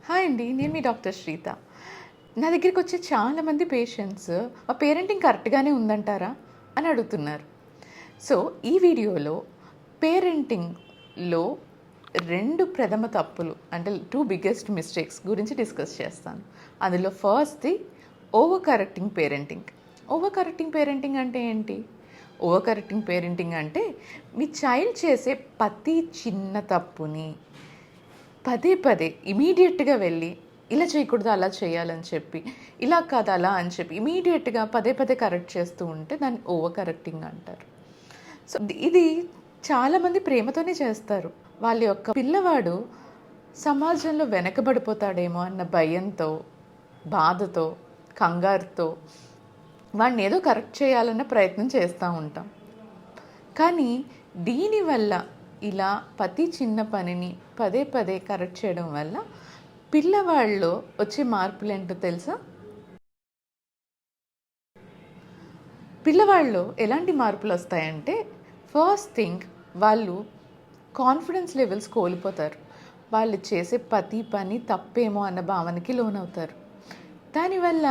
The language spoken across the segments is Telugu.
హాయ్ అండి. నేను మీ డాక్టర్ శ్రీత. నా దగ్గరికి వచ్చే చాలామంది పేషెంట్స్ మా పేరెంటింగ్ కరెక్ట్‌గానే ఉందంటారా అని అడుగుతున్నారు. సో, ఈ వీడియోలో పేరెంటింగ్‌లో 2 ప్రథమ తప్పులు అంటే 2 బిగ్గెస్ట్ మిస్టేక్స్ గురించి డిస్కస్ చేస్తాను. అందులో ఫస్ట్‌ది over correcting parenting. Over correcting parenting అంటే ఏంటి? ఓవర్ కరెక్టింగ్ పేరెంటింగ్ అంటే మీ చైల్డ్ చేసే ప్రతి చిన్న తప్పుని పదే పదే ఇమీడియట్‌గా వెళ్ళి ఇలా చేయకూడదు, అలా చేయాలని చెప్పి, ఇలా కాదు అలా అని చెప్పి ఇమీడియట్‌గా పదే పదే కరెక్ట్ చేస్తూ ఉంటే దాన్ని ఓవర్ కరెక్టింగ్ అంటారు. సో, ఇది చాలామంది ప్రేమతోనే చేస్తారు. వాళ్ళ యొక్క పిల్లవాడు సమాజంలో వెనకబడిపోతాడేమో అన్న భయంతో, బాధతో, కంగారుతో వాడిని ఏదో కరెక్ట్ చేయాలన్న ప్రయత్నం చేస్తూ ఉంటాం. కానీ దీనివల్ల ఇలా ప్రతి చిన్న పనిని పదే పదే కరెక్ట్ చేయడం వల్ల పిల్లవాళ్ళలో వచ్చే మార్పులు ఏంటో తెలుసా? పిల్లవాళ్ళలో ఎలాంటి మార్పులు వస్తాయంటే, ఫస్ట్ థింగ్ వాళ్ళు కాన్ఫిడెన్స్ లెవెల్స్ కోల్పోతారు. వాళ్ళు చేసే ప్రతి పని తప్పేమో అన్న భావనకి లోనవుతారు. దానివల్ల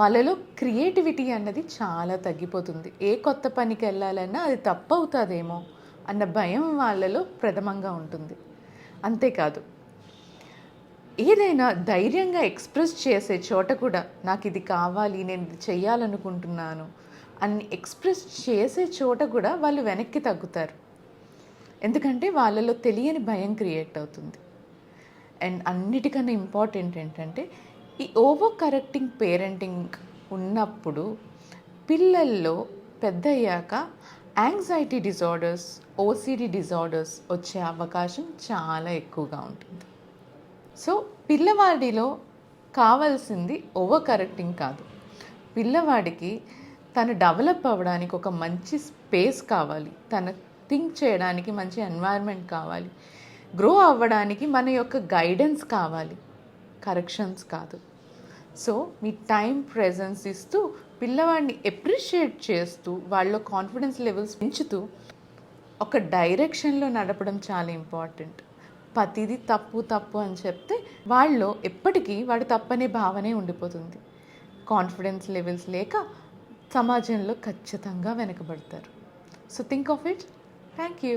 వాళ్ళలో క్రియేటివిటీ అన్నది చాలా తగ్గిపోతుంది. ఏ కొత్త పనికి వెళ్ళాలన్నా అది తప్పు అవుతుందేమో అన్న భయం వాళ్ళలో ప్రథమంగా ఉంటుంది. అంతేకాదు, ఏదైనా ధైర్యంగా ఎక్స్ప్రెస్ చేసే చోట కూడా నాకు ఇది కావాలి, నేను ఇది చేయాలనుకుంటున్నాను అని ఎక్స్ప్రెస్ చేసే చోట కూడా వాళ్ళు వెనక్కి తగ్గుతారు. ఎందుకంటే వాళ్ళలో తెలియని భయం క్రియేట్ అవుతుంది. అండ్ అన్నిటికన్నా ఇంపార్టెంట్ ఏంటంటే, ఈ ఓవర్ కరెక్టింగ్ పేరెంటింగ్ ఉన్నప్పుడు పిల్లల్లో పెద్దయ్యాక యాంగ్జైటీ డిజార్డర్స్, ఓసిడి డిజార్డర్స్ వచ్చే అవకాశం చాలా ఎక్కువగా ఉంటుంది. సో, పిల్లవాడిలో కావాల్సింది ఓవర్ కరెక్టింగ్ కాదు. పిల్లవాడికి తను డెవలప్ అవ్వడానికి ఒక మంచి స్పేస్ కావాలి, తను థింక్ చేయడానికి మంచి ఎన్వైర్న్మెంట్ కావాలి, గ్రో అవ్వడానికి మన యొక్క గైడెన్స్ కావాలి, కరెక్షన్స్ కాదు. సో, మీ టైం ప్రెజెన్స్ ఇస్తూ పిల్లవాడిని ఎప్రిషియేట్ చేస్తూ వాళ్ళ కాన్ఫిడెన్స్ లెవెల్స్ పెంచుతూ ఒక డైరెక్షన్లో నడపడం చాలా ఇంపార్టెంట్. ప్రతిదీ తప్పు తప్పు అని చెప్తే వాళ్ళలో ఎప్పటికీ వాడు తప్పనే భావనే ఉండిపోతుంది. కాన్ఫిడెన్స్ లెవెల్స్ లేక సమాజంలో ఖచ్చితంగా వెనకబడతారు. So think of it. Thank you.